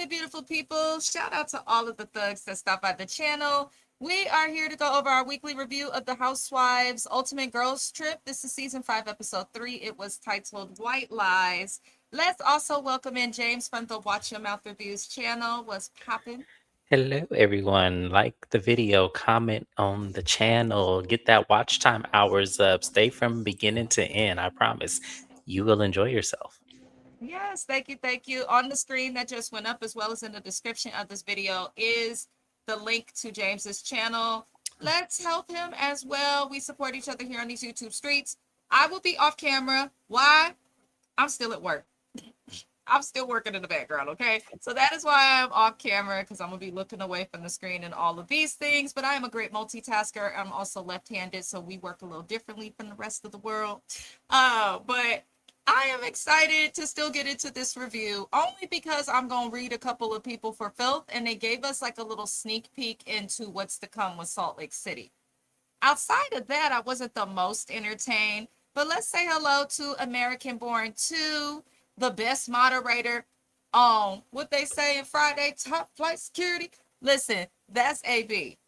poppin', beautiful people. Shout out to all of the thugs that stop by the channel. We are here to go over our weekly review of the Housewives Ultimate Girls Trip. This is season 5, episode 3. It was titled White Lies. Let's also welcome in James from the Watch Your Mouth Reviews channel. What's poppin'? Hello, everyone. Like the video, comment on the channel, get that watch time hours up. Stay from beginning to end. I promise you will enjoy yourself. Yes, thank you, thank you. On the screen that just went up, as well as in the description of this video, is the link to James's channel. Let's help him as well. We support each other here on these YouTube streets. I will be off camera. Why? I'm still at work. I'm still working in the background, okay? So that is why I'm off camera, because I'm going to be looking away from the screen and all of these things. But I am a great multitasker. I'm also left-handed, so we work a little differently from the rest of the world. But I am excited to still get into this review, only because I'm going to read a couple of people for filth, and they gave us like a little sneak peek into what's to come with Salt Lake City. Outside of that, I wasn't the most entertained, but let's say hello to American Born 2, the best moderator on what they say in Friday, top flight security. Listen, that's AB,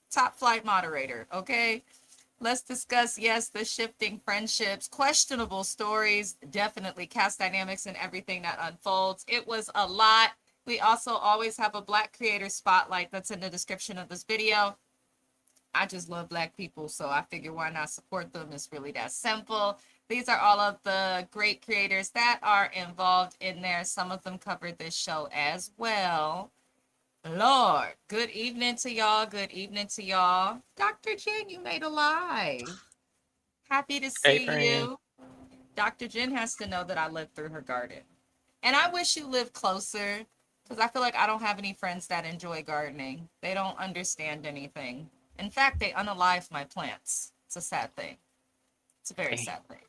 top flight moderator, okay? Let's discuss, yes, the shifting friendships, questionable stories, definitely cast dynamics and everything that unfolds. It was a lot. We also always have a Black creator spotlight that's in the description of this video. I just love Black people, so I figure why not support them? It's really that simple. These are all of the great creators that are involved in there. Some of them covered this show as well. Lord, good evening to y'all. Good evening to y'all. Dr. Jen, you made a live. Happy to Hey, see friend. you. Dr. Jen has to know that I lived through her garden. And I wish you lived closer, because I feel like I don't have any friends that enjoy gardening. They don't understand anything. In fact, they unalive my plants. It's a sad thing. It's a very Hey. sad thing.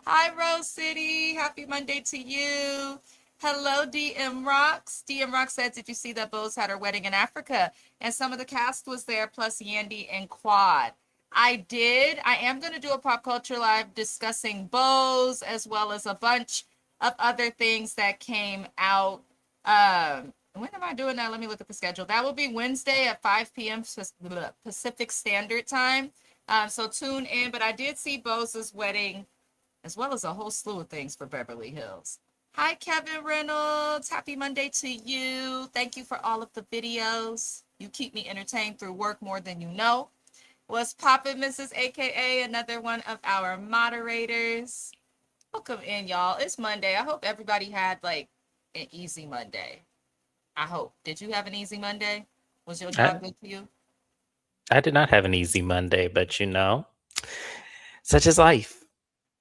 Hi, Rose City. Happy Monday to you. Hello, DM Rocks. DM Rocks said, did you see that Bose had her wedding in Africa? And some of the cast was there, plus Yandy and Quad. I did. I am going to do a pop culture live discussing Bose, as well as a bunch of other things that came out. When am I doing that? Let me look at the schedule. That will be Wednesday at 5 p.m. Pacific Standard Time. So tune in. But I did see Bose's wedding, as well as a whole slew of things for Beverly Hills. Hi, Kevin Reynolds. Happy Monday to you. Thank you for all of the videos. You keep me entertained through work more than you know. What's poppin', Mrs. AKA, another one of our moderators. Welcome in, y'all. It's Monday. I hope everybody had like an easy Monday. I hope. Did you have an easy Monday? Was your I, job good for you? I did not have an easy Monday, but such is life.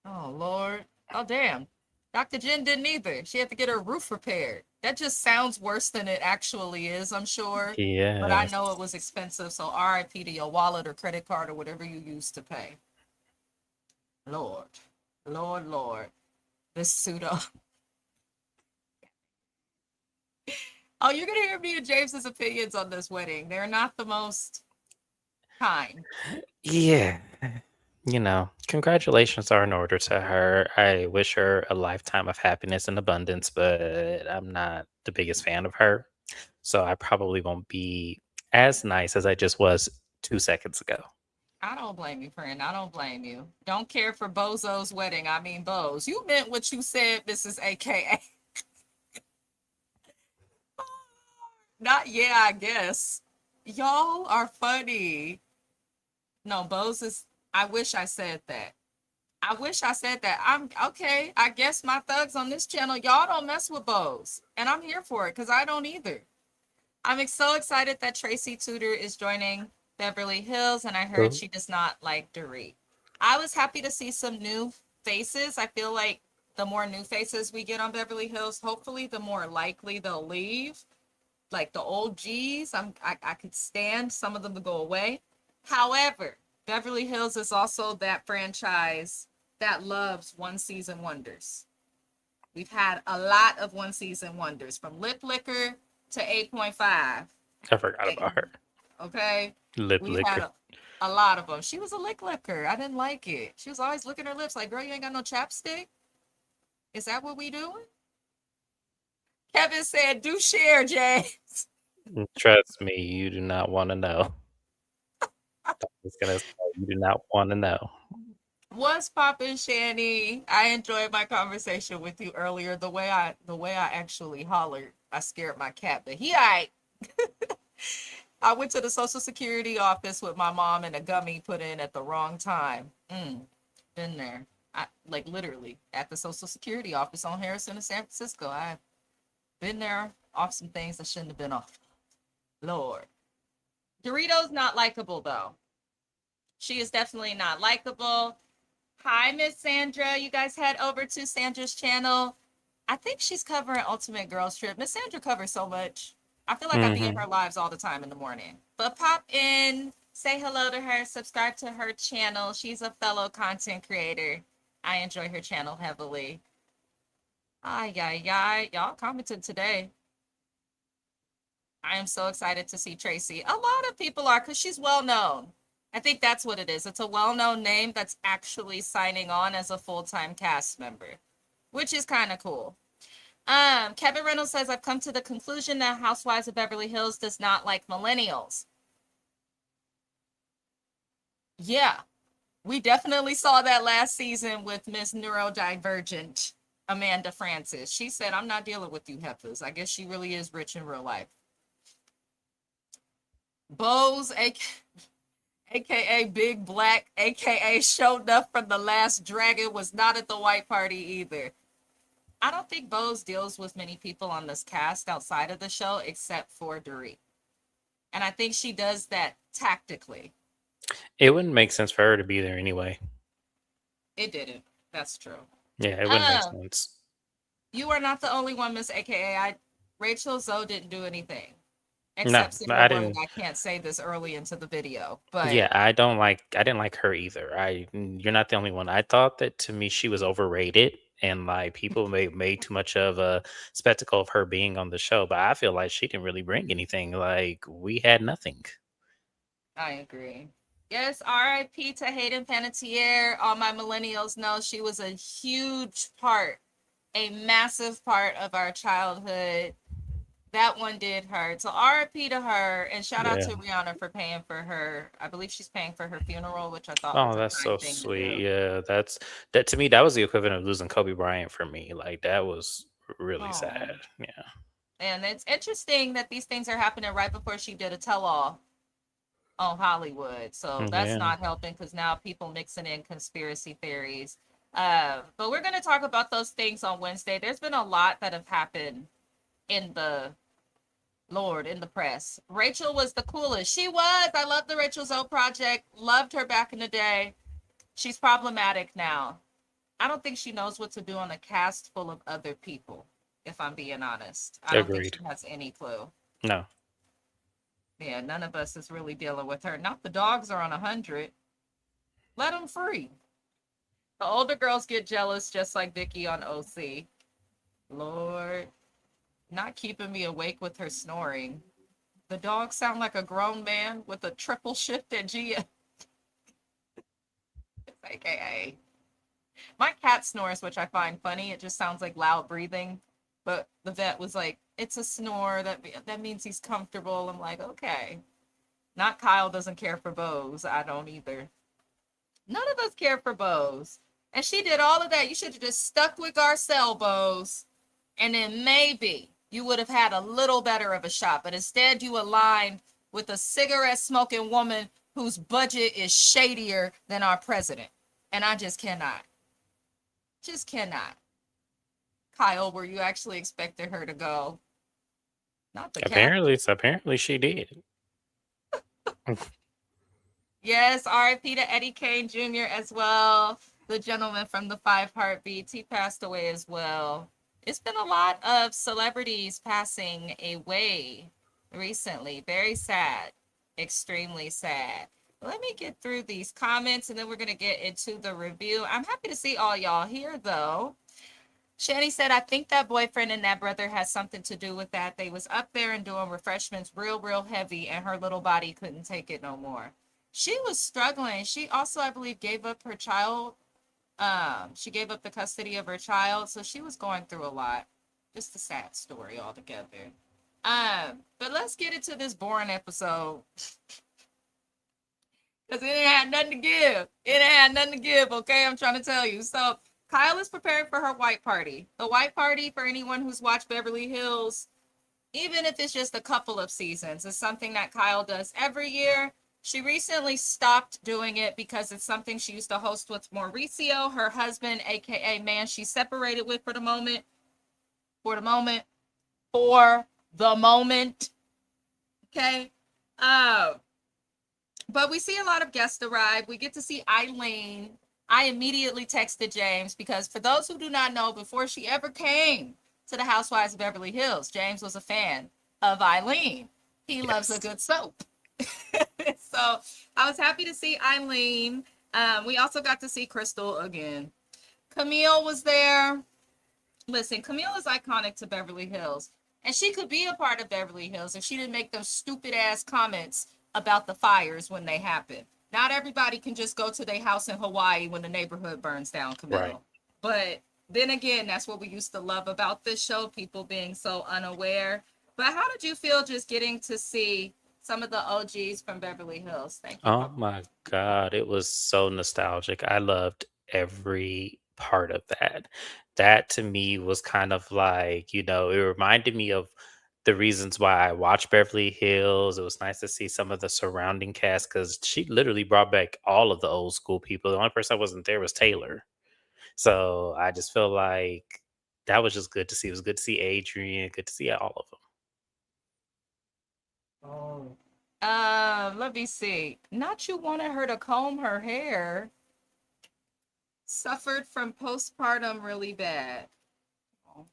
Oh, Lord. Oh, damn. Dr. Jen didn't either. She had to get her roof repaired. That just sounds worse than it actually is, I'm sure. But I Yes. know it was expensive, so RIP to your wallet or credit card or whatever you used to pay. Lord. Lord, Lord. This pseudo. Oh, you're going to hear me and James's opinions on this wedding. They're not the most kind. Yeah. Congratulations are in order to her. I wish her a lifetime of happiness and abundance, but I'm not the biggest fan of her. So I probably won't be as nice as I just was 2 seconds ago. I don't blame you, friend. I don't blame you. Don't care for Bozo's wedding. I mean, Boz. You meant what you said, Mrs. AKA. Not, yeah, I guess. Y'all are funny. No, Boz is, I wish I said that. I wish I said that. I'm okay. I guess my thugs on this channel, y'all don't mess with Boz. And I'm here for it because I don't either. I'm so excited that Tracy Tudor is joining Beverly Hills, and I heard Who? she does not like Dorit. I was happy to see some new faces. I feel like the more new faces we get on Beverly Hills, hopefully the more likely they'll leave. Like the old G's, I could stand some of them to go away. However, Beverly Hills is also that franchise that loves one season wonders. We've had a lot of one season wonders, from Lip Liquor to 8.5. I forgot about her. Okay. Lip We've had liquor. a lot of them. She was a lick licker. I didn't like it. She was always licking her lips like, girl, you ain't got no chapstick. Is that what we doing? Kevin said, "Do share, James." Trust me, you do not want to know. I was gonna say you do not want to know. What's poppin', Shani? I enjoyed my conversation with you earlier. The way I actually hollered, I scared my cat, but he alright. I went to the Social Security office with my mom and a gummy put in at the wrong time. Been there. I like literally at the Social Security office on Harrison in San Francisco. I've been there off some things I shouldn't have been off. Lord. Dorito's not likable though. She is definitely not likable. Hi, Miss Sandra. You guys head over to Sandra's channel. I think she's covering Ultimate Girls Trip. Miss Sandra covers so much. I feel like I be in her lives all the time in the morning. But pop in, say hello to her, subscribe to her channel. She's a fellow content creator. I enjoy her channel heavily. Ay, ay, ay. Y'all commented today. I am so excited to see Tracy. A lot of people are because she's well known. I think that's what it is. It's a well-known name that's actually signing on as a full-time cast member, which is kind of cool. Kevin Reynolds says, I've come to the conclusion that Housewives of Beverly Hills does not like millennials. Yeah, we definitely saw that last season with Miss Neurodivergent Amanda Francis. She said, I'm not dealing with you heifers. I guess she really is rich in real life. Bose, aka Big Black, aka showed up from the Last Dragon, was not at the white party either. I don't think Bose deals with many people on this cast outside of the show except for Dorit. And I think she does that tactically. It wouldn't make sense for her to be there anyway. It didn't. That's true. Yeah, it wouldn't make sense. You are not the only one, Miss AKA. Rachel Zoe didn't do anything. No, Except say I a word. didn't. I can't say this early into the video. But Yeah, I didn't like her either. You're not the only one. I thought that to me she was overrated and like people made too much of a spectacle of her being on the show, but I feel like she didn't really bring anything. Like we had nothing. I agree. Yes, RIP to Hayden Panettiere. All my millennials know she was a huge part, a massive part of our childhood. That one did hurt. So RIP to her, and shout out Yeah. to Rihanna for paying for her. I believe she's paying for her funeral, which I thought was Oh, a that's so kind thing to sweet. do. Yeah, that to me that was the equivalent of losing Kobe Bryant for me. Like that was really Oh, sad. Yeah. and it's interesting that these things are happening right before she did a tell-all on Hollywood. So that's Yeah. not helping because now people mixing in conspiracy theories. But we're going to talk about those things on Wednesday. There's been a lot that have happened in the in the press. Rachel was the coolest. She was. I love the Rachel Zoe project. Loved her back in the day. She's problematic now. I don't think she knows what to do on a cast full of other people, if I'm being honest. I don't think Agreed. she has any clue. No. Yeah, none of us is really dealing with her. Not the dogs are on 100. Let them free. The older girls get jealous just like Vicky on OC. Lord, not keeping me awake with her snoring. The dogs sound like a grown man with a triple shift at GM. AKA. My cat snores, which I find funny. It just sounds like loud breathing. But the vet was like, it's a snore. That means he's comfortable. I'm like, okay. Not Kyle doesn't care for Bose. I don't either. None of us care for Bose. And she did all of that. You should have just stuck with Garcelle, Bose. And then maybe you would have had a little better of a shot. But instead, you aligned with a cigarette smoking woman whose budget is shadier than our president. And I just cannot. Just cannot. Kyle, where you actually expected her to go. Not the cat. Apparently she did. Yes, RIP to Eddie Kane Jr. as well. The gentleman from the Five Heartbeats. He passed away as well. It's been a lot of celebrities passing away recently. Very sad. Extremely sad. Let me get through these comments and then we're going to get into the review. I'm happy to see all y'all here though. Shani said, I think that boyfriend and that brother has something to do with that. They was up there and doing refreshments real heavy and her little body couldn't take it no more. She was struggling. She also, I believe, gave up her child. She gave up the custody of her child. So she was going through a lot. Just a sad story altogether. But let's get into this boring episode because it ain't had nothing to give. It ain't had nothing to give. Okay, I'm trying to tell you. So Kyle is preparing for her white party. The white party, for anyone who's watched Beverly Hills, even if it's just a couple of seasons, is something that Kyle does every year. She recently stopped doing it because it's something she used to host with Mauricio, her husband, aka man she's separated with for the moment. For the moment. For the moment. Okay. Uh, but we see a lot of guests arrive. We get to see Eileen. I immediately texted James because, for those who do not know, before she ever came to the Housewives of Beverly Hills, James was a fan of Eileen. He loves a Yes. good soap. So I was happy to see Eileen. We also got to see Crystal again. Camille was there. Listen, Camille is iconic to Beverly Hills, and she could be a part of Beverly Hills if she didn't make those stupid ass comments about the fires when they happen. Not everybody can just go to their house in Hawaii when the neighborhood burns down, Right. Camille. But then again, that's what we used to love about this show, people being so unaware. But how did you feel just getting to see some of the OGs from Beverly Hills? Thank you, Oh Papa. my God, it was so nostalgic. I loved every part of that. That to me was kind of like, it reminded me of the reasons why I watched Beverly Hills. It was nice to see some of the surrounding cast because she literally brought back all of the old school people. The only person that wasn't there was Taylor. So I just feel like that was just good to see. It was good to see Adrian, good to see all of them. Oh. Let me see. Not you wanted her to comb her hair. Suffered from postpartum really bad. Oh,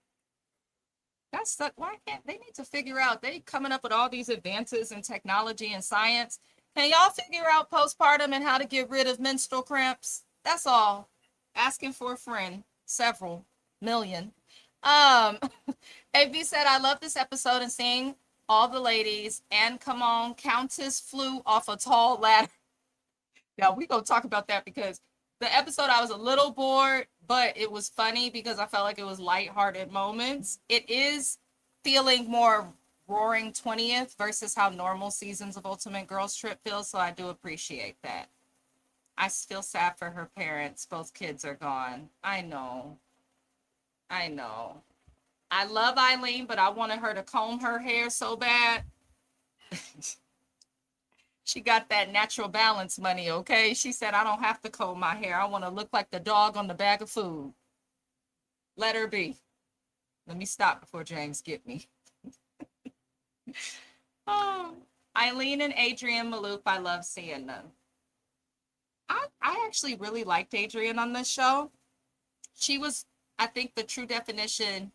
that's why can't they need to figure out they coming up with all these advances in technology and science. Can y'all figure out postpartum and how to get rid of menstrual cramps? That's all. Asking for a friend. Several million. Um AB said, I love this episode and seeing all the ladies. And come on, Countess flew off a tall ladder. Now we gonna talk about that because the episode I was a little bored, but it was funny because I felt like it was lighthearted moments. It is feeling more roaring 20th versus how normal seasons of Ultimate Girls Trip feels, so I do appreciate that. I feel sad for her parents. Both kids are gone. I know. I know. I love Eileen, but I wanted her to comb her hair so bad. She got that natural balance money, okay? She said, I don't have to comb my hair. I want to look like the dog on the bag of food. Let her be. Let me stop before James get me. Oh, Eileen and Adrian Malouf, I love seeing them. I actually really liked Adrian on this show. She was, I think, the true definition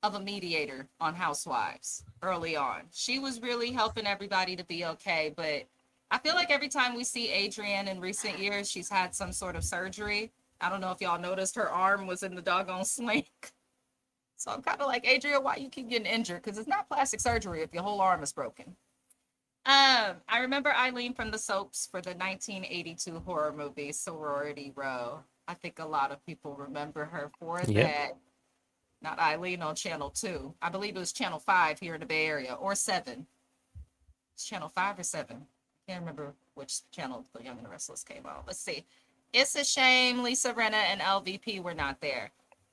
of a mediator on Housewives early on. She was really helping everybody to be okay, but I feel like every time we see Adrienne in recent years, she's had some sort of surgery. I don't know if y'all noticed her arm was in the doggone sling. So I'm kind of like, Adrienne, why you keep getting injured? Because it's not plastic surgery if your whole arm is broken. I remember Eileen from the soaps for the 1982 horror movie Sorority Row. I think a lot of people remember her for Yep. that. Not Eileen on Channel 2. I believe it was Channel 5 here in the Bay Area, or 7. It's Channel 5 or 7. I can't remember which channel The Young and the Restless came on. Let's see. It's a shame Lisa Rinna and LVP were not there.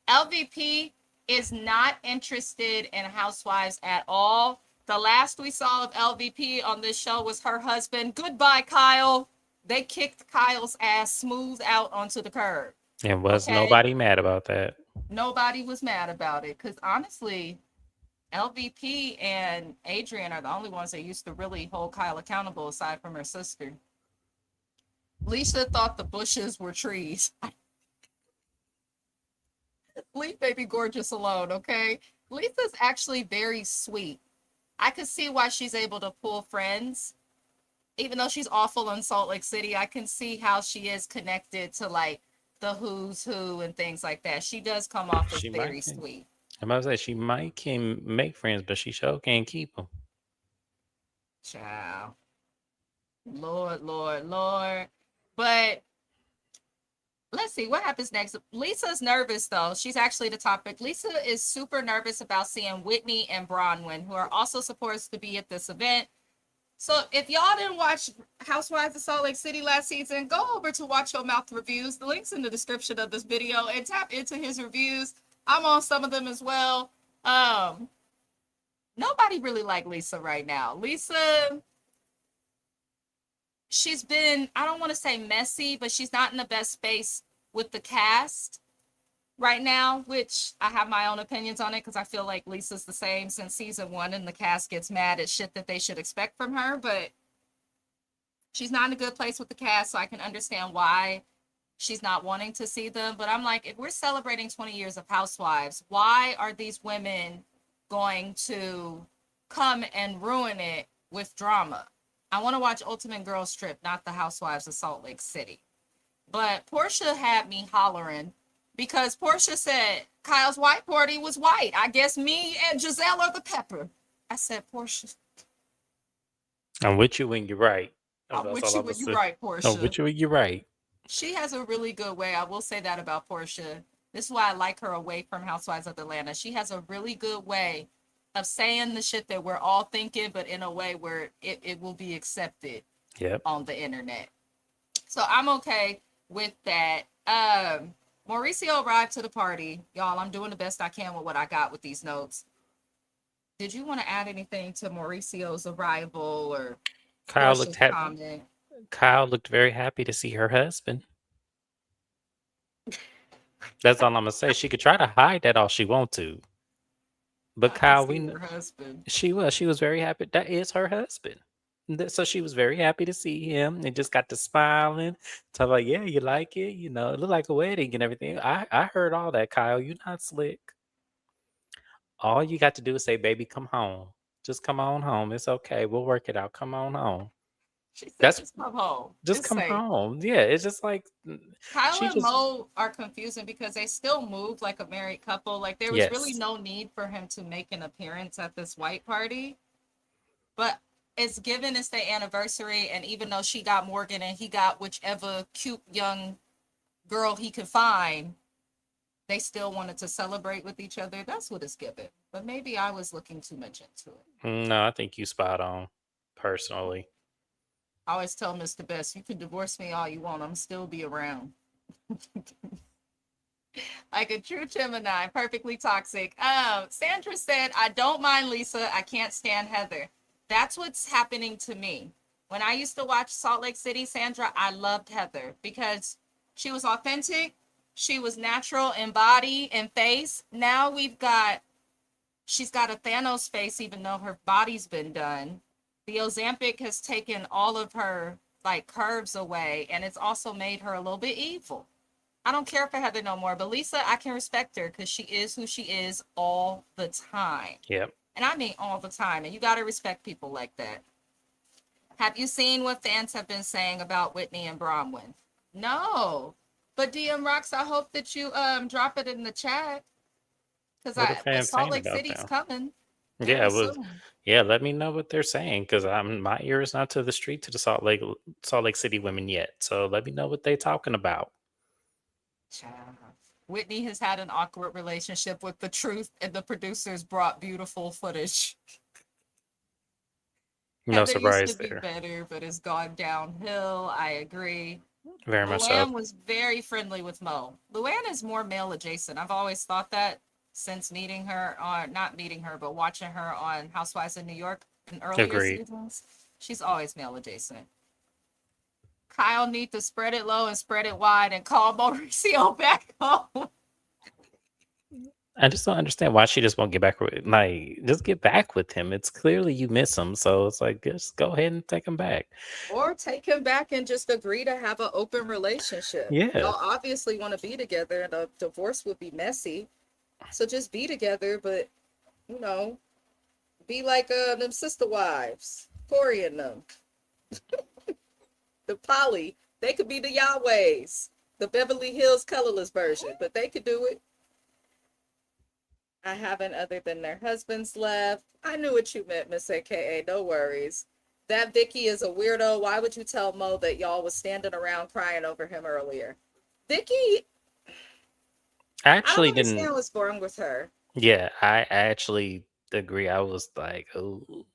LVP is not interested in Housewives at all. The last we saw of LVP on this show was her husband. Goodbye, Kyle. They kicked Kyle's ass smooth out onto the curb. And was Okay? nobody mad about that? Nobody was mad about it because honestly, LVP and Adrian are the only ones that used to really hold Kyle accountable aside from her sister. Lisa thought the bushes were trees. Leave baby gorgeous alone, okay? Lisa's actually very sweet. I could see why she's able to pull friends. Even though she's awful in Salt Lake City, I can see how she is connected to like the who's who and things like that. She does come off as She might very can. sweet. I'm about to say she might can make friends, but she sure can't keep them. Child. Lord, Lord, Lord. But let's see what happens next. Lisa's nervous though. She's actually the topic. Lisa is super nervous about seeing Whitney and Bronwyn, who are also supposed to be at this event. So if y'all didn't watch Housewives of Salt Lake City last season, go over to Watch Your Mouth reviews. The link's in the description of this video and tap into his reviews. I'm on some of them as well. Nobody really like Lisa right now. Lisa, she's been, I don't want to say messy, but she's not in the best space with the cast right now, which I have my own opinions on it because I feel like Lisa's the same since season 1 and the cast gets mad at shit that they should expect from her, but she's not in a good place with the cast, so I can understand why she's not wanting to see them. But I'm like, if we're celebrating 20 years of Housewives, why are these women going to come and ruin it with drama? I want to watch Ultimate Girls Trip, not the Housewives of Salt Lake City. But Portia had me hollering because Portia said Kyle's white party was white. I guess me and Giselle are the pepper. I said, Portia, I'm with you when you're right. I'm That's with all you I'm when gonna you're say. right, I'm with Portia. you when you're right. She has a really good way. I will say that about Portia. This is why I like her away from Housewives of Atlanta. She has a really good way of saying the shit that we're all thinking, but in a way where it will be accepted Yep. on the internet. So I'm okay with that. Mauricio arrived to the party. Y'all, I'm doing the best I can with what I got with these notes. Did you want to add anything to Mauricio's arrival or Kyle looked Portia's happy. comment? Kyle looked very happy to see her husband. That's all I'm gonna say. She could try to hide that all she want to, but To Kyle, see her husband. she was very happy. That is her husband. So she was very happy to see him and just got to smiling. So I'm like, yeah, you like it, it looked like a wedding and everything. I heard all that, Kyle. You're not slick. All you got to do is say, baby, come home. Just come on home. It's okay. We'll work it out. Come on home. She said, That's just come home. just It's come safe. home. Yeah, it's just like Kyle she and just Mo are confusing because they still move like a married couple. Like there was really yes. no need for him to make an appearance at this white party. But it's given it's their anniversary, and even though she got Morgan and he got whichever cute young girl he could find, they still wanted to celebrate with each other. That's what it's given. But maybe I was looking too much into it. No, I think you spot on, personally. I always tell Mr. Best, you can divorce me all you want. I'm still be around. Like a true Gemini, perfectly toxic. Sandra said, I don't mind Lisa. I can't stand Heather. That's what's happening to me. When I used to watch Salt Lake City, Sandra, I loved Heather because she was authentic. She was natural in body and face. Now she's got a Thanos face, even though her body's been done. The Ozempic has taken all of her like curves away, and it's also made her a little bit evil. I don't care for Heather no more, but Lisa, I can respect her because she is who she is all the time. Yep. And I mean all the time. And you got to respect people like that. Have you seen what fans have been saying about Whitney and Bronwyn? No. But DM Rocks, I hope that you drop it in the chat. Because What are But fans Salt saying Lake about City's them? coming Yeah, very it was. soon. Yeah, let me know what they're saying because my ear is not to the street to the Salt Lake City women yet. So let me know what they're talking about. Child. Whitney has had an awkward relationship with the truth, and the producers brought beautiful footage. No Heather used to surprise be there. better, but it's gone downhill. I agree. Very much so. Luann was very friendly with Mo. Luann is more male adjacent. I've always thought that since meeting her, or not meeting her, but watching her on Housewives of New York in earlier Agreed. seasons. She's always male adjacent. Kyle need to spread it low and spread it wide and call Mauricio back home. I just don't understand why she just won't get back with just get back with him. It's clearly you miss him, so it's like just go ahead and take him back. Or take him back and just agree to have an open relationship. Yeah. Y'all obviously want to be together, and a divorce would be messy. So just be together, but be like them sister wives, Corey and them, the Polly. They could be the Yahwehs, the Beverly Hills colorless version, but they could do it. I haven't, other than their husbands left. I knew what you meant, Miss AKA. No worries. That Vicky is a weirdo. Why would you tell Mo that y'all was standing around crying over him earlier? Vicky, I I don't actually didn't. understand what's wrong with her. Yeah, I actually agree. I was like, oh,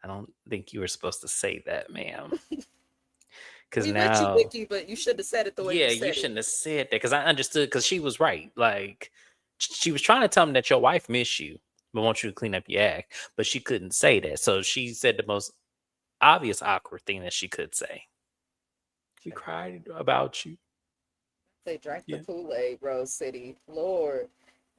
I don't think you were supposed to say that, ma'am. Because We with you, now, Vicky, but you should have said it the way you yeah, you said it. shouldn't have said that. Because I understood. Because she was right. Like, she was trying to tell me that your wife miss you, but wants you to clean up your act. But she couldn't say that, so she said the most obvious awkward thing that she could say. We cried about you. They drank the Yeah. Kool-Aid, Rose City. Lord.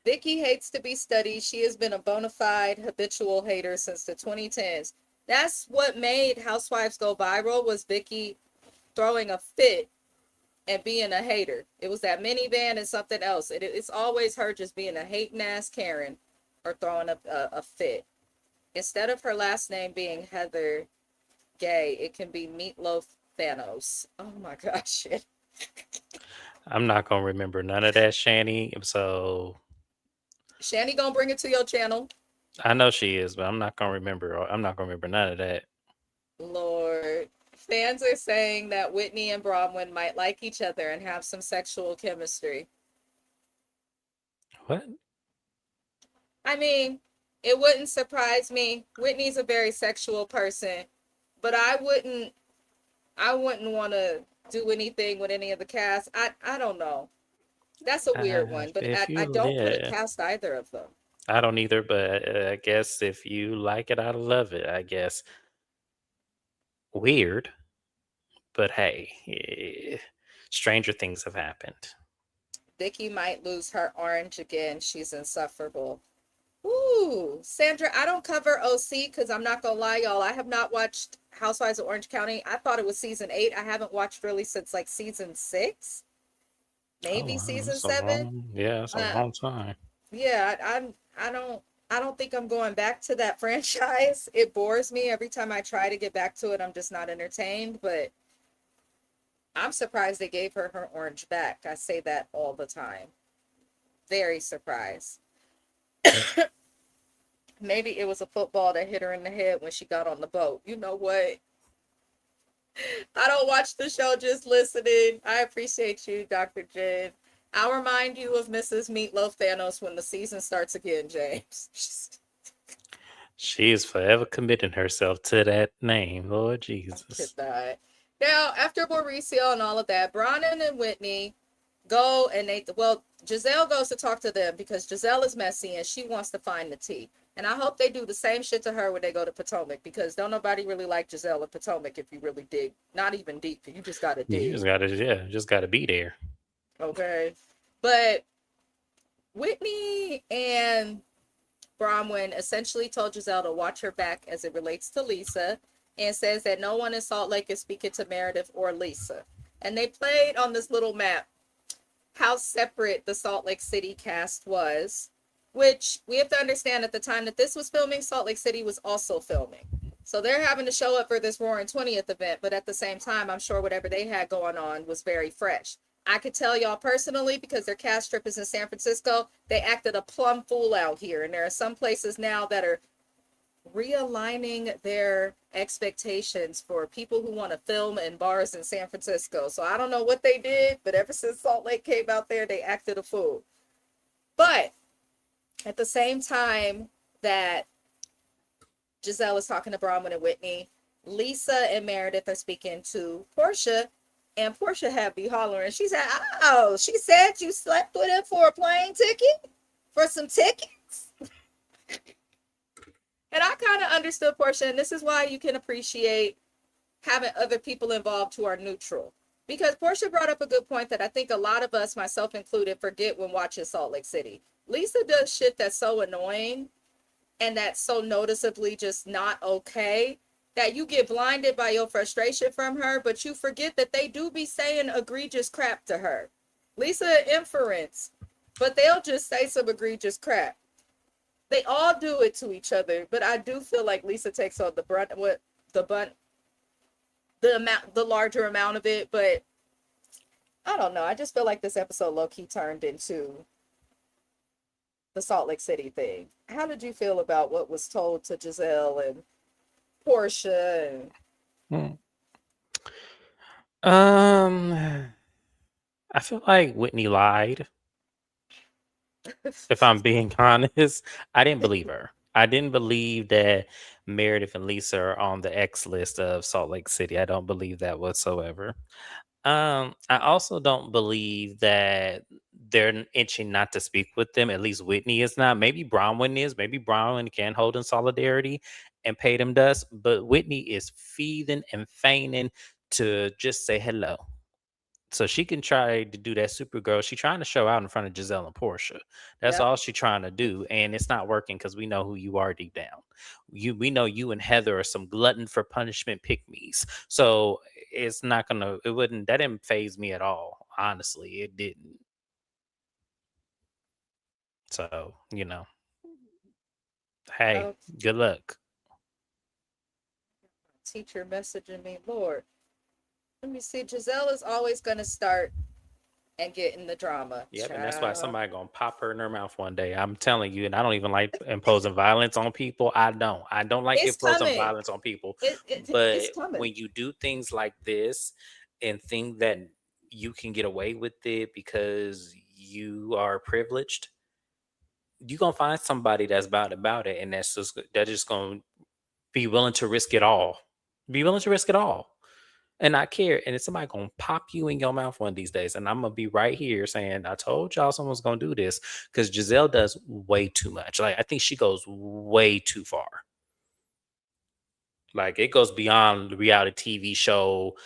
Vicky hates to be studied. She has been a bona fide habitual hater since the 2010s. That's what made Housewives go viral, was Vicky throwing a fit and being a hater. It was that minivan and something else. It's always her just being a hating ass Karen or throwing a fit. Instead of her last name being Heather Gay, it can be Meatloaf Thanos. Oh my gosh. I'm not gonna remember none of that, Shani. So Shanny gonna bring it to your channel. I know she is, but I'm not gonna remember. I'm not gonna remember none of that. Lord. Fans are saying that Whitney and Bronwyn might like each other and have some sexual chemistry. What? I mean, it wouldn't surprise me. Whitney's a very sexual person, but I wouldn't want to do anything with any of the cast. I don't know. That's a weird one, but If I you don't put it live, past either of them. I don't either, but I guess if you like it, I love it. I guess weird, but hey, stranger things have happened. Vicky might lose her orange again. She's insufferable. Ooh, Sandra, I don't cover OC because I'm not gonna lie, y'all. I have not watched Housewives of Orange County. I thought it was season 8. I haven't watched really since like season 6, Oh, maybe wow, season that's a 7. long, yeah, that's a Uh, long time. yeah, I don't think I'm going back to that franchise. It bores me every time I try to get back to it. I'm just not entertained. But I'm surprised they gave her her orange back. I say that all the time. Very surprised. Maybe it was a football that hit her in the head when she got on the boat. You know what? I don't watch the show, just listening. I appreciate you, Dr. Jen. I'll remind you of Mrs. Meatloaf Thanos when the season starts again, James. She is forever committing herself to that name, Lord I could Jesus. not. Now, after Mauricio and all of that, Bronnon and Whitney go and Giselle goes to talk to them because Giselle is messy and she wants to find the tea. And I hope they do the same shit to her when they go to Potomac, because don't nobody really like Giselle and Potomac if you really dig. Not even deep. You just gotta You dig. just gotta, yeah, just gotta be there. Okay. But Whitney and Bronwyn essentially told Giselle to watch her back as it relates to Lisa, and says that no one in Salt Lake is speaking to Meredith or Lisa. And they played on this little map how separate the Salt Lake City cast was, which we have to understand at the time that this was filming, Salt Lake City was also filming. So they're having to show up for this Roaring 20th event, but at the same time, I'm sure whatever they had going on was very fresh. I could tell y'all personally, because their cast trip is in San Francisco, they acted a plum fool out here. And there are some places now that are realigning their expectations for people who want to film in bars in San Francisco. So I don't know what they did, but ever since Salt Lake came out there, they acted a fool. But at the same time that Giselle is talking to Bronwyn and Whitney, Lisa and Meredith are speaking to Portia, and Portia had me hollering. She said, "Oh, she said you slept with him for a plane ticket? For some tickets?" And I kind of understood Portia, and this is why you can appreciate having other people involved who are neutral. Because Portia brought up a good point that I think a lot of us, myself included, forget when watching Salt Lake City. Lisa does shit that's so annoying and that's so noticeably just not okay that you get blinded by your frustration from her, but you forget that they do be saying egregious crap to her. Lisa inference, but they'll just say some egregious crap. They all do it to each other, but I do feel like Lisa takes on the brunt, what the brunt, the larger amount of it. But I don't know. I just feel like this episode low key turned into the Salt Lake City thing. How did you feel about what was told to Giselle and Portia? Hmm. Um, I feel like Whitney lied. If I'm being honest, I didn't believe her. I didn't believe that Meredith and Lisa are on the X list of Salt Lake City. I don't believe that whatsoever. I also don't believe that they're itching not to speak with them. At least Whitney is not. Maybe Bronwyn is. Maybe Bronwyn can hold in solidarity and pay them dust. But Whitney is feeding and feigning to just say hello. So she can try to do that Supergirl. She's trying to show out in front of Giselle and Portia. That's Yep. all she's trying to do, and it's not working because we know who you are deep down. We know you and Heather are some glutton for punishment pick me's. So it's not gonna. It wouldn't. That didn't phase me at all. Honestly, it didn't. So hey, Oh, good luck. teacher messaging me, Lord. Let me see. Giselle is always gonna start and get in the drama. Yep, and that's why Child. somebody gonna pop her in her mouth one day. I'm telling you, and I don't even like imposing violence on people. I don't. I don't like It's imposing coming. violence on people. It's But coming. when you do things like this and think that you can get away with it because you are privileged, you gonna find somebody that's about it, and that's just gonna be willing to risk it all. Be willing to risk it all and not care. And it's somebody gonna pop you in your mouth one of these days. And I'm gonna be right here saying, I told y'all someone's gonna do this because Giselle does way too much. Like I think she goes way too far. Like it goes beyond the reality TV show,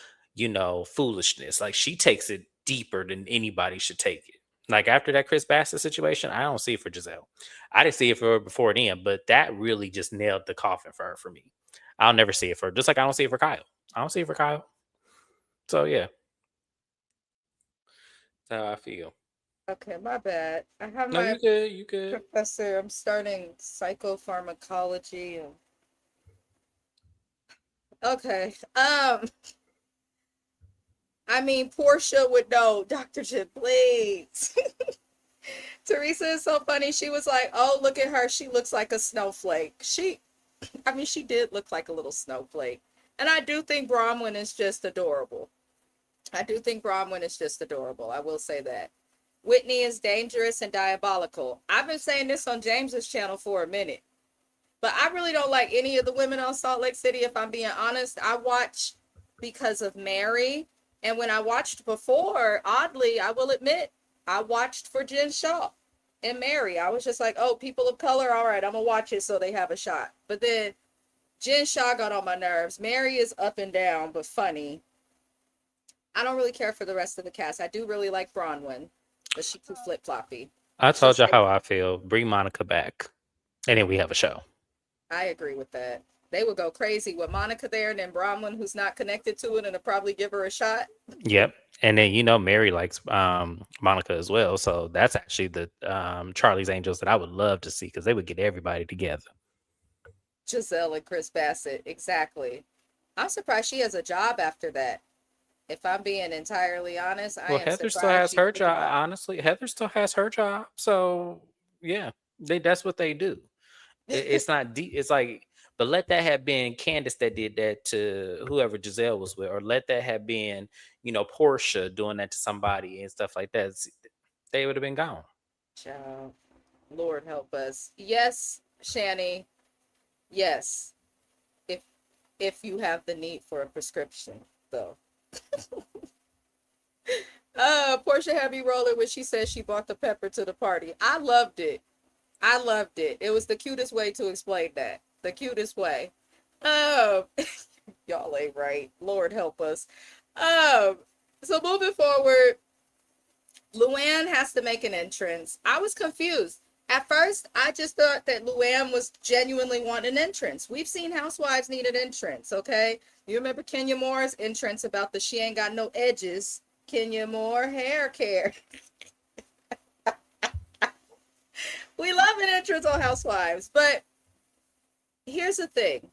foolishness. Like she takes it deeper than anybody should take it. Like after that Chris Bassett situation, I don't see it for Giselle. I didn't see it for her before then, but that really just nailed the coffin for her for me. I'll never see it for her. Just like I don't see it for Kyle. I don't see it for Kyle. So yeah, that's how I feel. Okay, my bad. I have No, my you good. You good. professor. I'm starting psychopharmacology. Okay. I mean, Portia would know, Dr. Jim, please. Teresa is so funny. She was like, "Oh, look at her. She looks like a snowflake." I mean, she did look like a little snowflake. And I do think Bronwyn is just adorable. I do think Bronwyn is just adorable. I will say that. Whitney is dangerous and diabolical. I've been saying this on James's channel for a minute. But I really don't like any of the women on Salt Lake City, if I'm being honest. I watch because of Mary. And when I watched before, oddly, I will admit, I watched for Jen Shaw and Mary. I was just like, oh, people of color, all right, I'm going to watch it so they have a shot. But then Jen Shaw got on my nerves. Mary is up and down, but funny. I don't really care for the rest of the cast. I do really like Bronwyn, but she too flip-floppy. I She'll told you say, how I feel. Bring Monica back, and then we have a show. I agree with that. They would go crazy with Monica there and then Bronwyn, who's not connected to it, and they'll probably give her a shot. Yep. And then Mary likes Monica as well. So that's actually the Charlie's Angels that I would love to see because they would get everybody together. Giselle and Chris Bassett, exactly. I'm surprised she has a job after that. If I'm being entirely honest, I Well, am Heather still surprised has she her has a job. job. Honestly, Heather still has her job. So yeah, that's what they do. It's not deep. It's like, but let that have been Candace that did that to whoever Giselle was with, or let that have been, Portia doing that to somebody and stuff like that. They would have been gone. Child, Lord help us. Yes, Shani. Yes, if if you have the need for a prescription, though. Portia had me rolling when she said she bought the pepper to the party. I loved it. I loved it. It was the cutest way to explain that. The cutest way. Um, y'all ain't right. Lord help us. Um, so moving forward, Luann has to make an entrance. I was confused. At first, I just thought that Luann was genuinely wanting an entrance. We've seen Housewives need an entrance, okay? You remember Kenya Moore's entrance about the she ain't got no edges. Kenya Moore hair care. We love an entrance on Housewives, but here's the thing.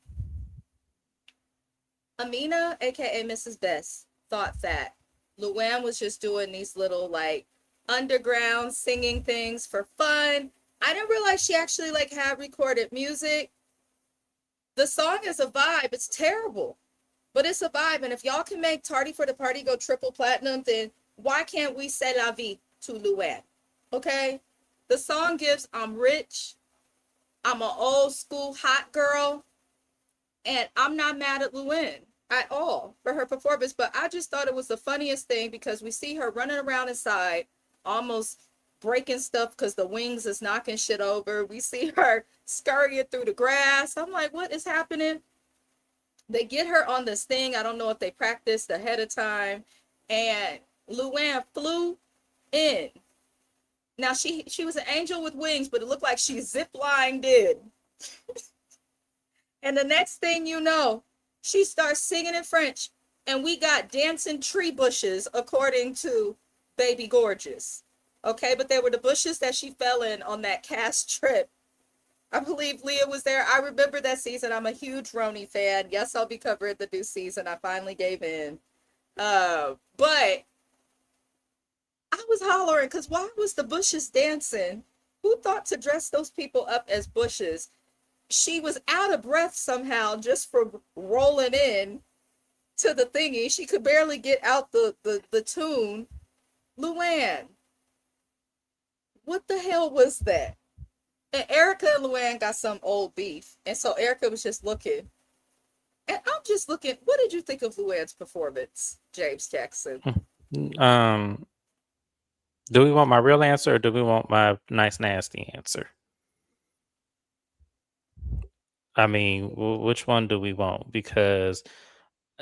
Amina, aka Mrs. Best, thought that Luann was just doing these little like underground singing things for fun. I didn't realize she actually like had recorded music. The song is a vibe. It's terrible, but it's a vibe. And if y'all can make Tardy for the Party go triple platinum, then Why can't we say la vie to Luann? Okay? The song gives I'm rich, I'm an old school hot girl, and I'm not mad at Luann at all for her performance, but I just thought it was the funniest thing because we see her running around inside, almost breaking stuff because the wings is knocking shit over. We see her scurrying through the grass. I'm like, what is happening? They get her on this thing. I don't know if they practiced ahead of time. And Luann flew in. Now she was an angel with wings, but it looked like she ziplined in. And the next thing you know, she starts singing in French, and we got dancing tree bushes, according to Baby Gorgeous. Okay, but they were the bushes that she fell in on that cast trip. I believe Leah was there. I remember that season. I'm a huge Roni fan. Yes, I'll be covering the new season. I finally gave in. But I was hollering because why was the bushes dancing? Who thought to dress those people up as bushes? She was out of breath somehow just from rolling in to the thingy. She could barely get out the tune. Luann, what the hell was that? And Erica and Luann got some old beef. And so Erica was just looking. And I'm just looking. What did you think of Luann's performance, James Jackson? Um, do we want my real answer or do we want my nice nasty answer? I mean, which one do we want? Because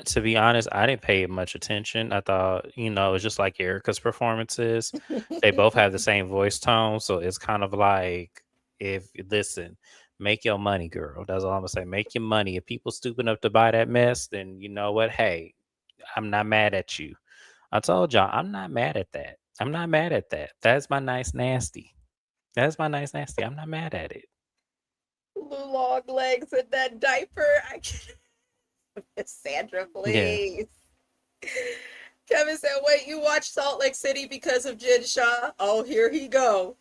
to be honest, I didn't pay much attention. I thought, it was just like Erica's performances. They both have the same voice tone, so it's kind of like if listen, make your money, girl. That's all I'm gonna say. Make your money. If people stupid enough to buy that mess, then you know what? Hey, I'm not mad at you. I told y'all, I'm not mad at that. I'm not mad at that. That's my nice nasty. That's my nice nasty. I'm not mad at it. Long legs in that diaper. I can't. Sandra, Yeah. please. Kevin said, wait, you watched Salt Lake City because of Jen Shaw? Oh, here he go.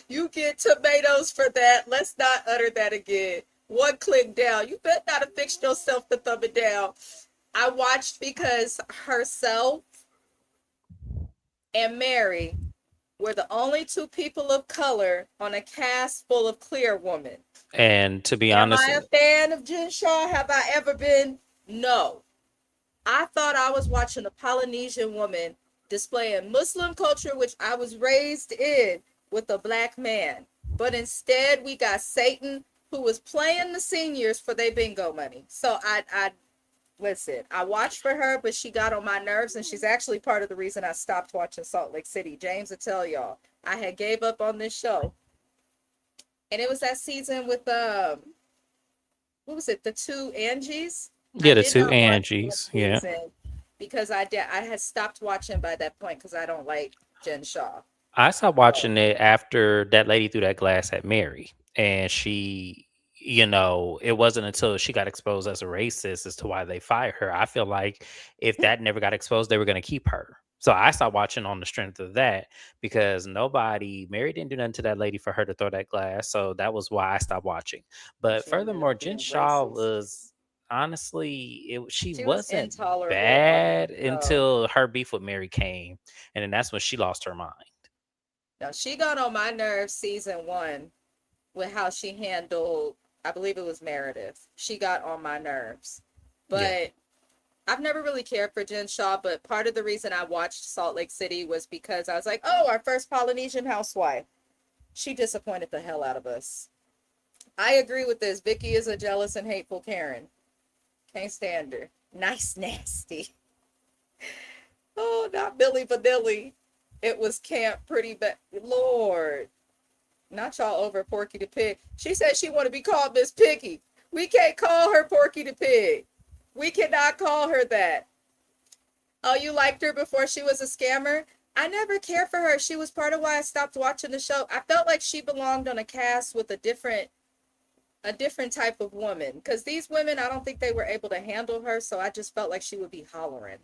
You get tomatoes for that. Let's not utter that again. One click down. You bet not have fixed yourself to thumb it down. I watched because herself and Mary were the only two people of color on a cast full of clear women. And to be Am honest, I a fan of Jen Shaw? Have I ever been? No. I thought I was watching a Polynesian woman displaying Muslim culture, which I was raised in, with a black man. But instead, we got Satan, who was playing the seniors for their bingo money. So I listen. I watched for her, but she got on my nerves, and she's actually part of the reason I stopped watching Salt Lake City. James will tell y'all, I had gave up on this show, and it was that season with what was it? The two Angies. I yeah, the did two not watch that Angies. Yeah. season because I had stopped watching by that point because I don't like Jen Shaw. I stopped So watching it after that lady threw that glass at Mary. And she, it wasn't until she got exposed as a racist as to why they fired her. I feel like if that never got exposed, they were going to keep her. So I stopped watching on the strength of that because Mary didn't do nothing to that lady for her to throw that glass. So that was why I stopped watching. But she ended up furthermore, Jen being Shaw racist. was honestly, she She was wasn't intolerable on that bad show. until her beef with Mary came. And then that's when she lost her mind. Now she got on my nerves season one with how she handled, I believe it was Meredith. She got on my nerves. Yeah. But I've never really cared for Jen Shaw, but part of the reason I watched Salt Lake City was because I was like, oh, our first Polynesian housewife. She disappointed the hell out of us. I agree with this. Vicky is a jealous and hateful Karen. Can't stand her. Nice, nasty. Oh, not Billy Vanilli. It was Camp Pretty Bad. Lord, not y'all over Porky the Pig. She said she want to be called Miss Piggy. We can't call her Porky the Pig. We cannot call her that. Oh, you liked her before she was a scammer? I never cared for her. She was part of why I stopped watching the show. I felt like she belonged on a cast with a different type of woman. Because these women, I don't think they were able to handle her, so I just felt like she would be hollering.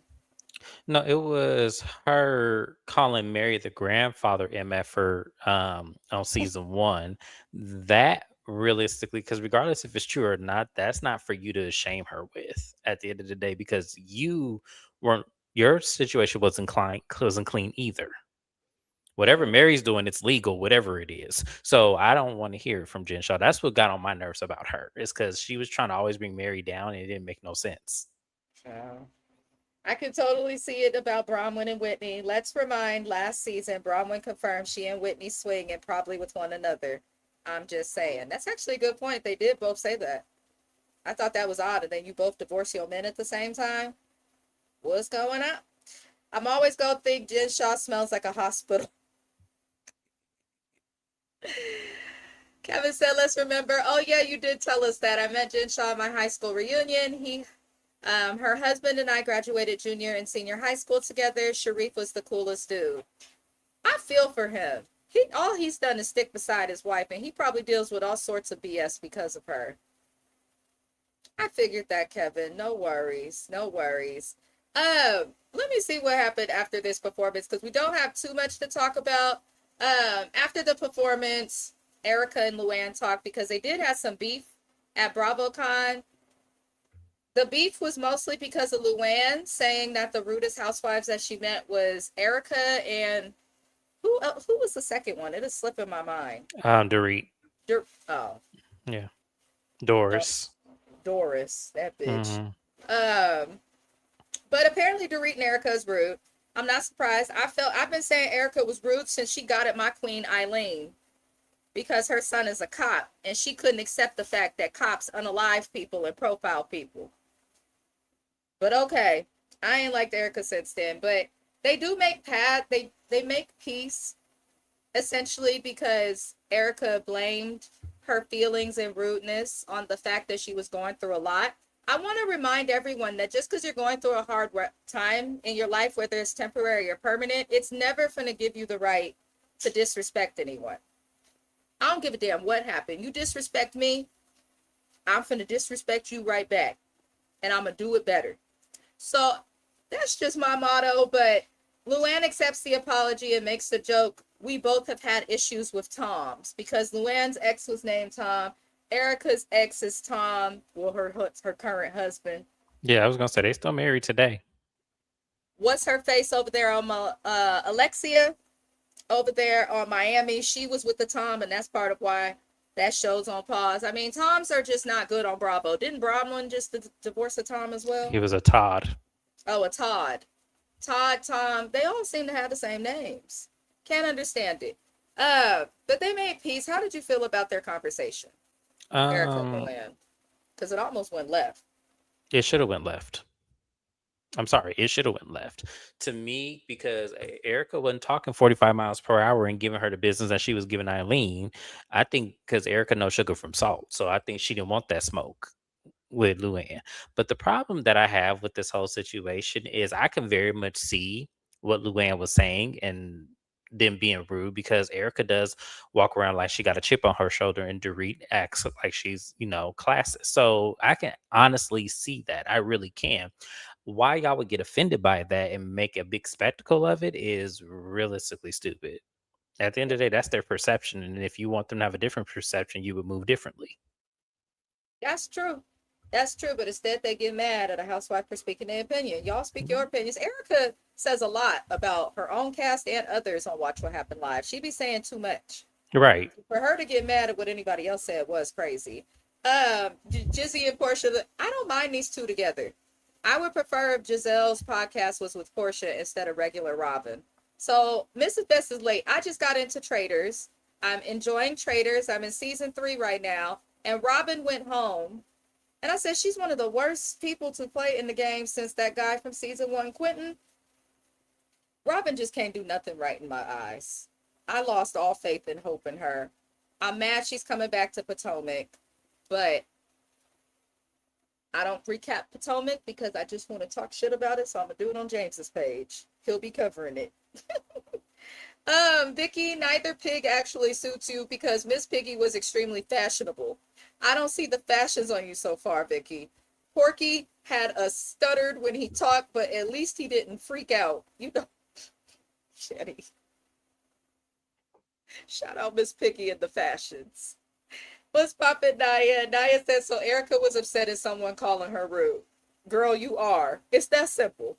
No, it was her calling Mary the grandfather MFer on season one. That realistically, because regardless if it's true or not, that's not for you to shame her with at the end of the day because you weren't Your situation wasn't clean either. Whatever Mary's doing, it's legal, whatever it is. So I don't want to hear it from Jen Shaw. That's what got on my nerves about her. Is because she was trying to always bring Mary down, and it didn't make no sense. Child. I can totally see it about Bronwyn and Whitney. Let's remind last season, Bronwyn confirmed she and Whitney swing and probably with one another. I'm just saying. That's actually a good point. They did both say that. I thought that was odd. And then you both divorce your men at the same time. What's going on? I'm always going to think Jen Shaw smells like a hospital. Kevin said, let's remember. Oh, yeah, you did tell us that. I met Jen Shaw at my high school reunion. Her husband and I graduated junior and senior high school together. Sharif was the coolest dude. I feel for him. All he's done is stick beside his wife, and he probably deals with all sorts of BS because of her. I figured that, Kevin. No worries. No worries. Let me see what happened after this performance, because we don't have too much to talk about. After the performance, Erica and Luann talked because they did have some beef at BravoCon. The beef was mostly because of Luann saying that the rudest housewives that she met was Erica and who was the second one? It is slipping my mind. Dorit. Oh, Yeah. Doris. Doris, that bitch. Mm-hmm. But apparently Dorit and Erica is rude. I'm not surprised. I've been saying Erica was rude since she got at my queen Eileen because her son is a cop and she couldn't accept the fact that cops unalive people and profile people. But okay, I ain't liked Erica since then. But they do make they make peace essentially because Erica blamed her feelings and rudeness on the fact that she was going through a lot. I want to remind everyone that just because you're going through a hard time in your life, whether it's temporary or permanent, it's never going to give you the right to disrespect anyone. I don't give a damn what happened. You disrespect me, I'm going to disrespect you right back. And I'm going to do it better. So that's just my motto. But Luann accepts the apology and makes the joke. We both have had issues with Tom's because Luann's ex was named Tom. Erica's ex is Tom, well, her current husband. Yeah, I was gonna say they still married today. What's her face over there on Alexia over there on Miami? She was with the Tom, and that's part of why that show's on pause. I mean, Toms are just not good on Bravo. Didn't Bronwyn just divorce a Tom as well? He was a Todd. Oh, a Todd. Todd, Tom. They all seem to have the same names. Can't understand it. But they made peace. How did you feel about their conversation? Erica and Luann, because it almost went left. It should have went left. I'm sorry, it should have went left to me because Erica wasn't talking 45 miles per hour and giving her the business that she was giving Eileen. I think because Erica knows sugar from salt, so I think she didn't want that smoke with Luann. But the problem that I have with this whole situation is I can very much see what Luann was saying and them being rude because Erica does walk around like she got a chip on her shoulder and Dorit acts like she's, classist. So I can honestly see that. I really can. Why y'all would get offended by that and make a big spectacle of it is realistically stupid. At the end of the day, that's their perception. And if you want them to have a different perception, you would move differently. That's true. That's true. But instead, they get mad at a housewife for speaking their opinion. Y'all speak your opinions. Erica says a lot about her own cast and others on Watch What Happened Live. She be saying too much. Right. For her to get mad at what anybody else said was crazy. Jizzy and Portia, I don't mind these two together. I would prefer if Giselle's podcast was with Portia instead of regular Robin. So Mrs. Best is late. I just got into Traders. I'm enjoying Traders. I'm in season 3 right now. And Robin went home. And I said, she's one of the worst people to play in the game since that guy from season 1, Quentin. Robin just can't do nothing right in my eyes. I lost all faith and hope in her. I'm mad she's coming back to Potomac. But I don't recap Potomac because I just want to talk shit about it. So I'm going to do it on James's page. He'll be covering it. Vicky, neither pig actually suits you because Miss Piggy was extremely fashionable. I don't see the fashions on you so far, Vicky. Porky had a stuttered when he talked, but at least he didn't freak out. Shetty. Shout out Miss Piggy and the fashions. What's poppin', Naya? Naya said, so Erica was upset at someone calling her rude. Girl, you are. It's that simple.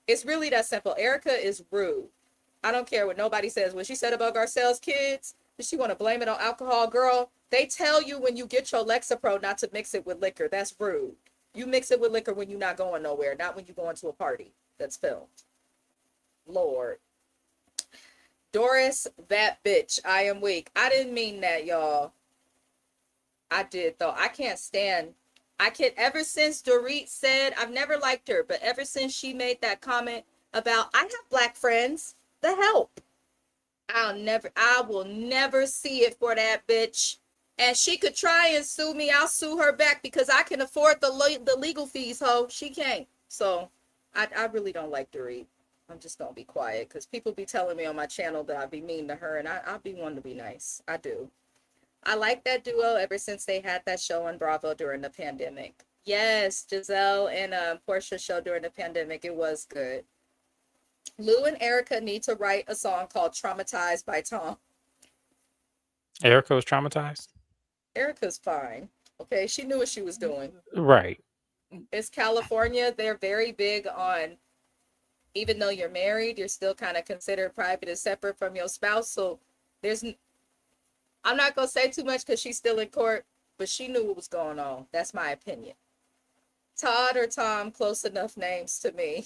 It's really that simple. Erica is rude. I don't care what nobody says. What she said about Garcelle's kids, does she want to blame it on alcohol? Girl, they tell you when you get your Lexapro not to mix it with liquor. That's rude. You mix it with liquor when you're not going nowhere, not when you're going to a party that's filmed. Lord. Doris, that bitch. I am weak. I didn't mean that, y'all. I did, though. I can't stand. Ever since Dorit said, I've never liked her, but ever since she made that comment about, I have black friends, the help. I will never see it for that bitch. And she could try and sue me. I'll sue her back because I can afford the legal fees, ho. She can't. So I really don't like Dorit. I'm just gonna be quiet because people be telling me on my channel that I be mean to her, and I'll be one to be nice. I do. I like that duo ever since they had that show on Bravo during the pandemic. Yes, Giselle and Portia's show during the pandemic. It was good. Lou and Erica need to write a song called Traumatized by Tom. Erica was traumatized? Erica's fine. Okay, she knew what she was doing. Right. It's California. They're very big on, even though you're married, you're still kind of considered private and separate from your spouse. So I'm not going to say too much because she's still in court, but she knew what was going on. That's my opinion. Todd or Tom, close enough names to me.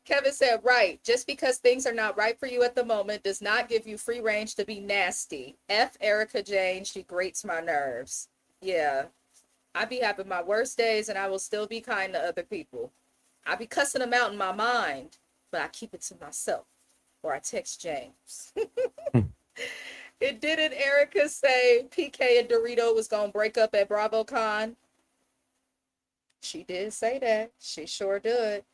Kevin said, right, just because things are not right for you at the moment does not give you free range to be nasty. F Erica Jane, she grates my nerves. Yeah, I be having my worst days and I will still be kind to other people. I be cussing them out in my mind, but I keep it to myself or I text James. It didn't Erica say PK and Dorito was going to break up at BravoCon? She did say that. She sure did.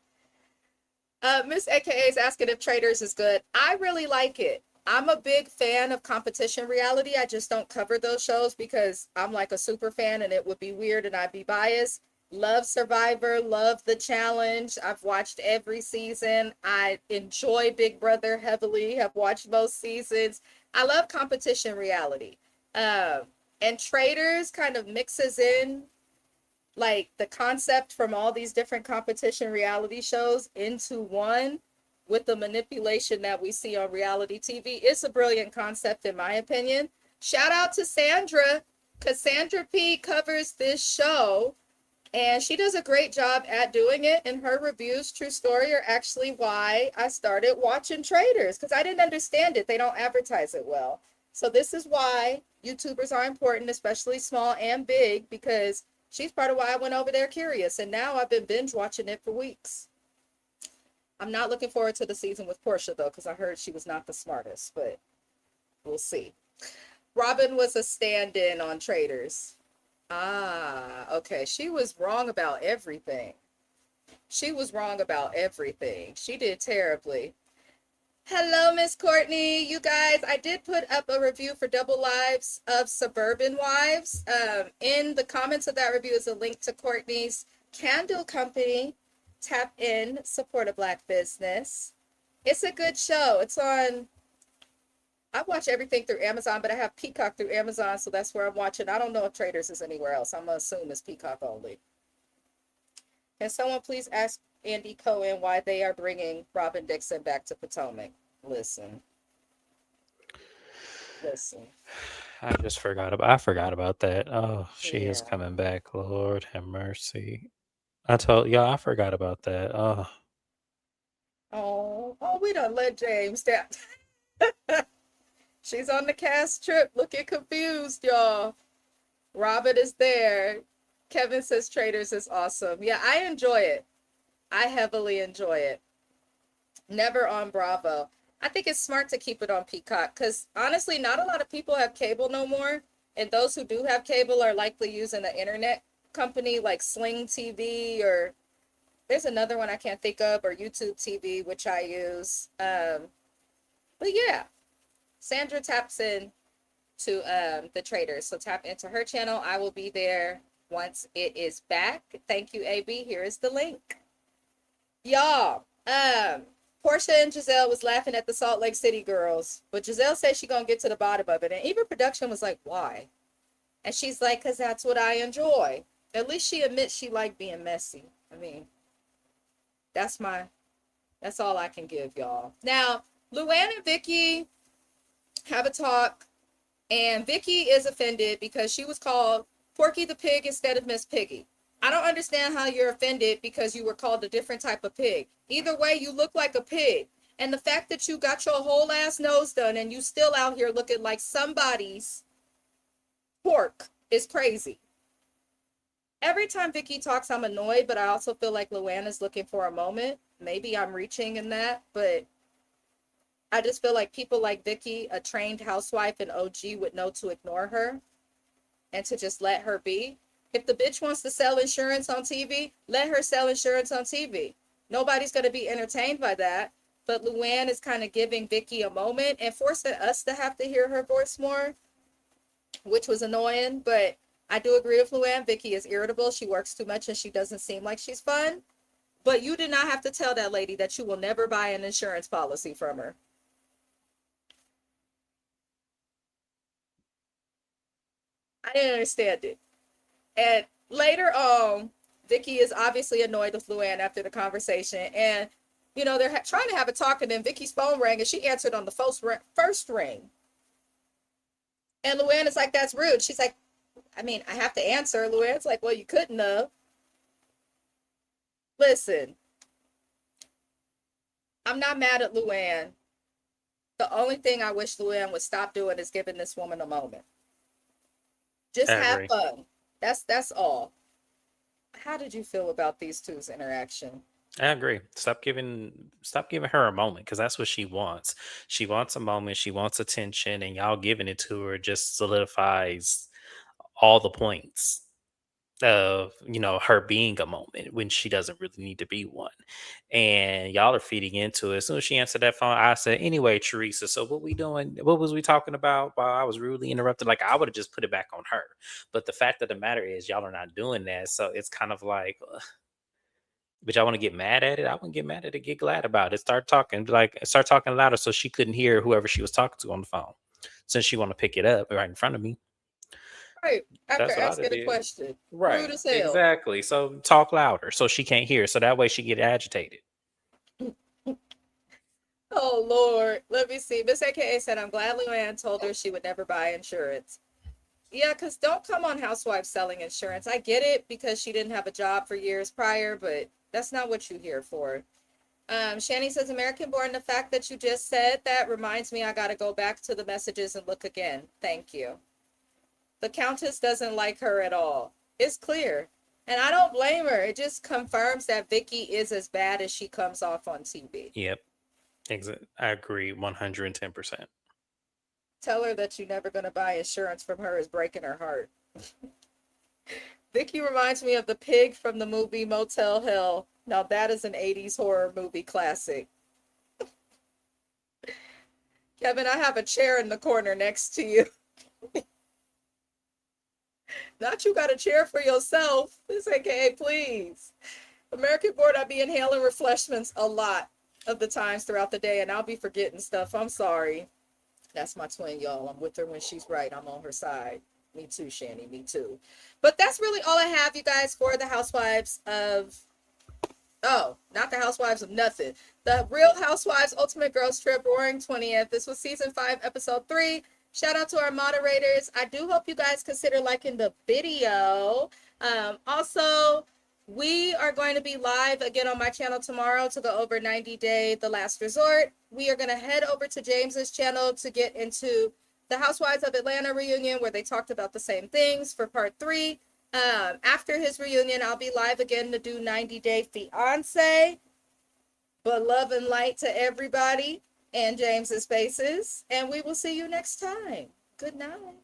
Miss AKA is asking if Traders is good. I really like it. I'm a big fan of competition reality. I just don't cover those shows because I'm like a super fan and it would be weird and I'd be biased. Love Survivor, love The Challenge. I've watched every season. I enjoy Big Brother heavily, have watched most seasons. I love competition reality. And Traders kind of mixes in like the concept from all these different competition reality shows into one with the manipulation that we see on reality TV. It's a brilliant concept in my opinion. Shout out to Sandra, because Sandra P covers this show and she does a great job at doing it. And her reviews, true story, are actually why I started watching Traders, because I didn't understand it. They don't advertise it well. So this is why YouTubers are important, especially small and big, because she's part of why I went over there curious. And now I've been binge watching it for weeks. I'm not looking forward to the season with Portia, though, because I heard she was not the smartest, but we'll see. Robin was a stand-in on Traders. Ah, okay. She was wrong about everything. She was wrong about everything. She did terribly. Hello, Miss Courtney. You guys, I did put up a review for Double Lives of Suburban Wives. In the comments of that review is a link to Courtney's candle company. Tap in, support a Black business. It's a good show. It's on, I watch everything through Amazon, but I have Peacock through Amazon, so that's where I'm watching. I don't know if Traders is anywhere else. I'm going to assume it's Peacock only. Can someone please ask Andy Cohen why they are bringing Robin Dixon back to Potomac? Listen. I forgot about that. Oh, she is Yeah. coming back. Lord have mercy. I told y'all I forgot about that. Oh, Oh, we done let James down. She's on the cast trip looking confused, y'all. Robin is there. Kevin says Traders is awesome. Yeah, I enjoy it. I heavily enjoy it. Never on Bravo. I think it's smart to keep it on Peacock because honestly, not a lot of people have cable no more. And those who do have cable are likely using an internet company like Sling TV, or there's another one I can't think of, or YouTube TV, which I use. But yeah, Sandra taps in to the Traders. So tap into her channel. I will be there once it is back. Thank you, AB. Here is the link. Y'all, Portia and Giselle was laughing at the Salt Lake City girls, but Giselle said she gonna get to the bottom of it. And even production was like, why? And she's like, because that's what I enjoy. At least she admits she liked being messy. I mean, that's my That's all I can give y'all. Now, Luann and Vicky have a talk, and Vicky is offended because she was called Porky the Pig instead of Miss Piggy. I don't understand how you're offended because you were called a different type of pig. Either way, you look like a pig. And the fact that you got your whole ass nose done and you still out here looking like somebody's pork is crazy. Every time Vicky talks, I'm annoyed, but I also feel like Luann is looking for a moment. Maybe I'm reaching in that, but I just feel like people like Vicky, a trained housewife and OG, would know to ignore her and to just let her be. If the bitch wants to sell insurance on TV, let her sell insurance on TV. Nobody's going to be entertained by that. But Luann is kind of giving Vicky a moment and forcing us to have to hear her voice more, which was annoying. But I do agree with Luann. Vicky is irritable. She works too much and she doesn't seem like she's fun. But you did not have to tell that lady that you will never buy an insurance policy from her. I didn't understand it. And later on, Vicky is obviously annoyed with Luann after the conversation. And, you know, they're trying to have a talk, and then Vicky's phone rang, and she answered on the first ring. And Luann is like, that's rude. She's like, I mean, I have to answer. Luann's like, well, you couldn't have. Listen, I'm not mad at Luann. The only thing I wish Luann would stop doing is giving this woman a moment. Just have fun. That's all. How did you feel about these two's interaction? I agree. Stop giving her a moment, because that's what she wants. She wants a moment, she wants attention, and y'all giving it to her just solidifies all the points of, her being a moment when she doesn't really need to be one. And y'all are feeding into it. As soon as she answered that phone, I said, anyway, Teresa, so what we doing? What was we talking about while I was rudely interrupted? Like, I would have just put it back on her. But the fact of the matter is y'all are not doing that. So it's kind of like, but y'all want to get mad at it? I wouldn't get mad at it, get glad about it. Start talking louder so she couldn't hear whoever she was talking to on the phone. Since she want to pick it up right in front of me. Right. After That's what I'd have asking a did. question. Right. Rude as hell. Exactly. So talk louder so she can't hear. So that way she get agitated. Oh, Lord. Let me see. Miss AKA said, I'm glad Luann told her she would never buy insurance. Yeah, because don't come on Housewives selling insurance. I get it because she didn't have a job for years prior, but that's not what you're here for. Shani says, American Born, the fact that you just said that reminds me I got to go back to the messages and look again. Thank you. The Countess doesn't like her at all. It's clear. And I don't blame her. It just confirms that Vicky is as bad as she comes off on TV. Yep. I agree 110%. Tell her that you're never going to buy insurance from her is breaking her heart. Vicky reminds me of the pig from the movie Motel Hell. Now that is an 80s horror movie classic. Kevin, I have a chair in the corner next to you. Not you got a chair for yourself. This AKA, please. American Born, I be inhaling refreshments a lot of the times throughout the day, and I'll be forgetting stuff. I'm sorry. That's my twin, y'all. I'm with her when she's right. I'm on her side. Me too, Shani. Me too. But that's really all I have, you guys, for the Housewives of... Oh, not the Housewives of nothing. The Real Housewives Ultimate Girls Trip Roaring 20th. This was season 5, episode 3. Shout out to our moderators. I do hope you guys consider liking the video. Also, we are going to be live again on my channel tomorrow to go over 90 Day The Last Resort. We are going to head over to James's channel to get into the Housewives of Atlanta reunion, where they talked about the same things for part 3. After his reunion, I'll be live again to do 90 Day Fiance. But love and light to everybody and James's faces. And we will see you next time. Good night.